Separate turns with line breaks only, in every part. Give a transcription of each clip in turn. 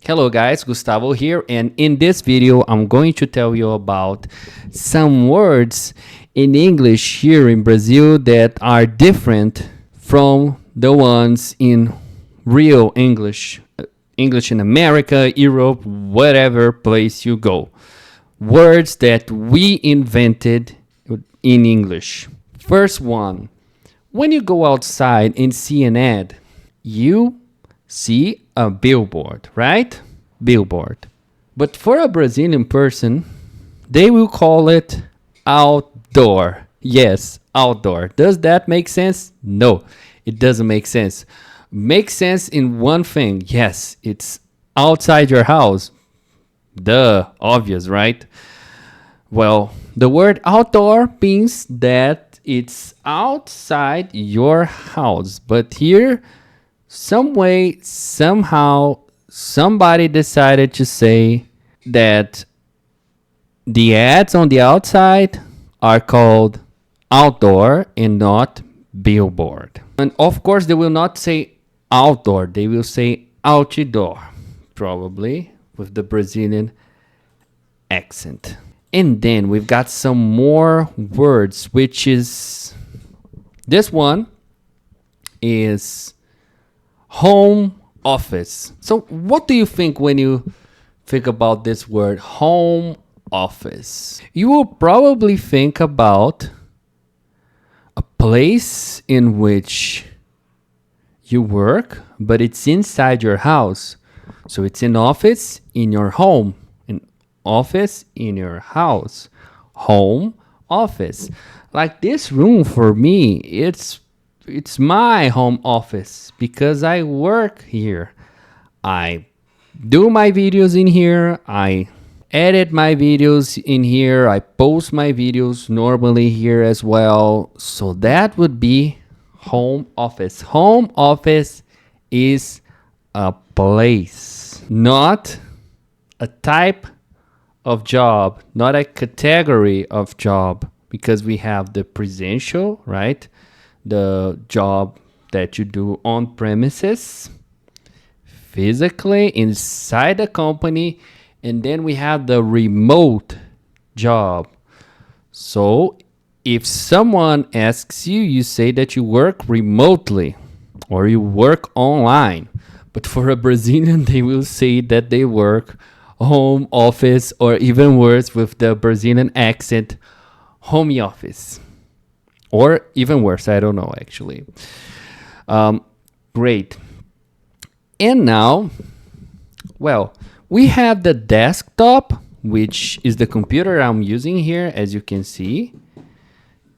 Hello guys, Gustavo here, and in this video I'm going to tell you about some words in English here in Brazil that are different from the ones in real English. English in America, Europe, whatever place you go. Words that we invented in English. First one, when you go outside and see an ad, you see a billboard, right? Billboard. But for a Brazilian person, they will call it outdoor. Yes, outdoor. Does that make sense? No, it doesn't make sense. Makes sense in one thing. Yes, it's outside your house. Duh, obvious, right? Well, the word outdoor means that it's outside your house. But here, some way, somehow, somebody decided to say that the ads on the outside are called outdoor and not billboard. And of course, they will not say outdoor, they will say outdoor, probably with the Brazilian accent. And then we've got some more words, which is this one is home office. So what do you think when you think about this word home office? You will probably think about a place in which you work, but it's inside your house. So it's an office in your home, an office in your house, home office. Like this room for me, it's my home office because I work here. I do my videos in here. I edit my videos in here. I post my videos normally here as well. So that would be home office. Home office is a place, not a type of job, not a category of job, because we have the presential, right? The job that you do on premises, physically inside the company, and then we have the remote job. So if someone asks you, you say that you work remotely or you work online. But for a Brazilian, they will say that they work home office, or even worse with the Brazilian accent, home office. Or even worse, I don't know actually. Great. And now, well, we have the desktop, which is the computer I'm using here, as you can see.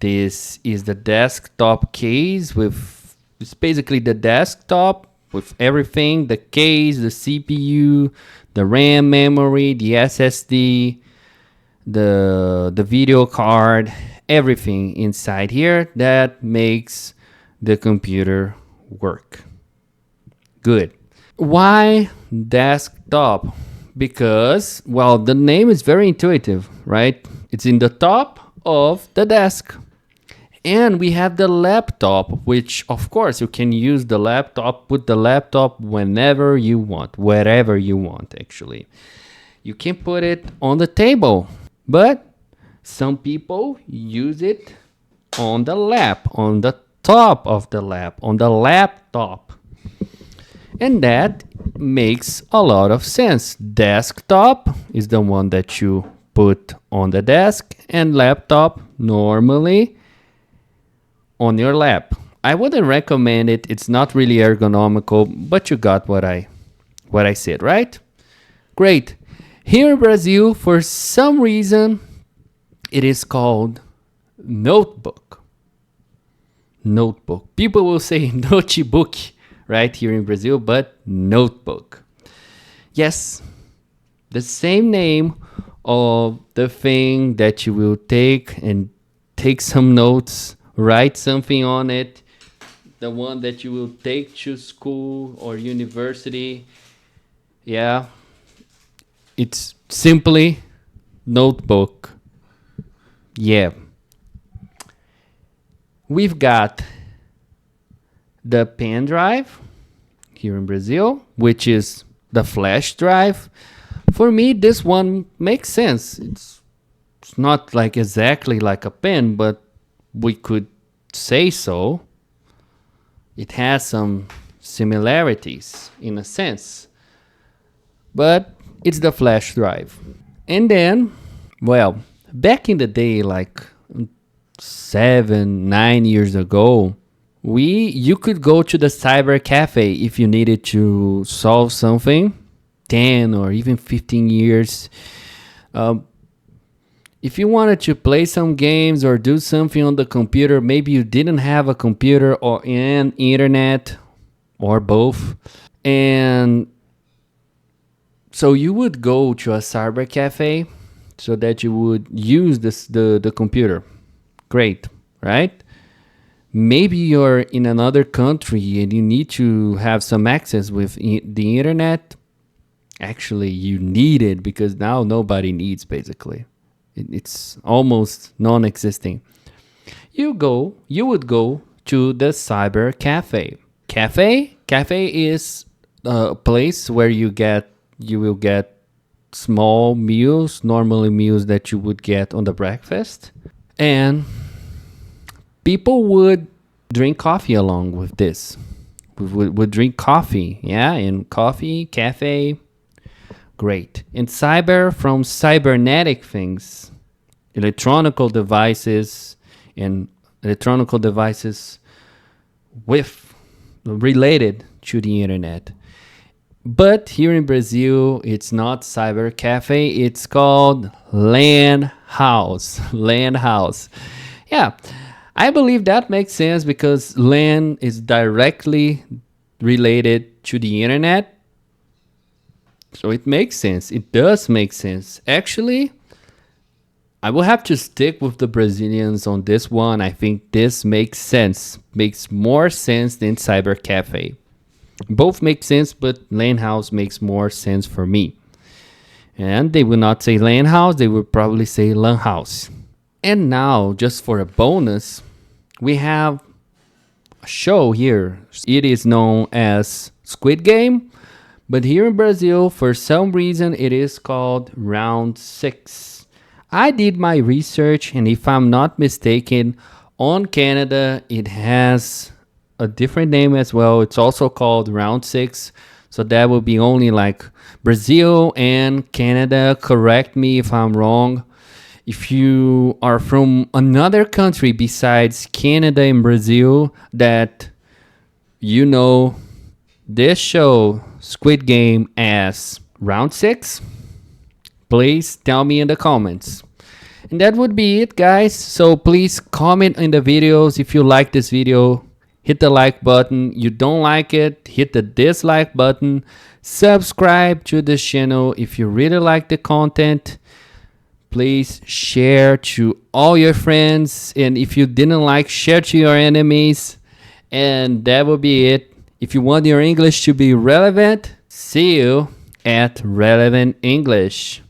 This is the desktop case with, it's basically the desktop with everything, the case, the CPU, the RAM memory, the SSD, the video card, everything inside here that makes the computer work. Good. Why desktop? Because, well, the name is very intuitive, right? It's in the top of the desk. And we have the laptop, which of course you can use the laptop, put the laptop whenever you want, wherever you want actually. You can put it on the table, but some people use it on the lap, on the top of the lap, on the laptop. And that makes a lot of sense. Desktop is the one that you put on the desk, and laptop normally on your lap. I wouldn't recommend it. It's not really ergonomical, but you got what I said, right? Great. Here in Brazil, for some reason, it is called notebook. Notebook. People will say notebook, right, here in Brazil, but notebook. Yes, the same name of the thing that you will take and take some notes, write something on it, the one that you will take to school or university. Yeah, it's simply notebook. Yeah. We've got the pen drive here in Brazil, which is the flash drive, for me this one makes sense. It's not like exactly like a pen, but we could say so. It has some similarities in a sense, but it's the flash drive. And then, well, back in the day, like 7, 9 years ago, you could go to the cyber cafe if you needed to solve something. 10 or even 15 years. If you wanted to play some games or do something on the computer, maybe you didn't have a computer or an internet or both. And so you would go to a cyber cafe so that you would use the computer. Great, right? Maybe you're in another country and you need to have some access with the internet. Actually, you need it because now nobody needs basically. It's almost non-existing. You would go to the cyber cafe. Cafe is a place where you will get small meals, normally meals that you would get on the breakfast, and people would drink coffee along with this. Would drink coffee, yeah, and coffee, cafe, great. And cyber, from cybernetic things, electronical devices, and electronical devices with related to the internet. But here in Brazil, it's not cyber cafe. It's called LAN house. LAN house. Yeah, I believe that makes sense because LAN is directly related to the internet. So it makes sense. It does make sense. Actually, I will have to stick with the Brazilians on this one. I think this makes sense. Makes more sense than cyber cafe. Both make sense, but LAN house makes more sense for me. And they will not say LAN house, they will probably say LAN house. And now, just for a bonus, we have a show here. It is known as Squid Game. But here in Brazil, for some reason, it is called Round 6. I did my research, and if I'm not mistaken, on Canada, it has a different name as well. It's also called Round 6. So that will be only like Brazil and Canada. Correct me if I'm wrong. If you are from another country besides Canada and Brazil that you know this show, Squid Game, as Round 6, please tell me in the comments. And that would be it, guys. So please comment in the videos if you like this video. Hit the like button. You don't like it, hit the dislike button. Subscribe to this channel if you really like the content. Please share to all your friends. And if you didn't like, share to your enemies. And that will be it. If you want your English to be relevant, see you at Relevant English.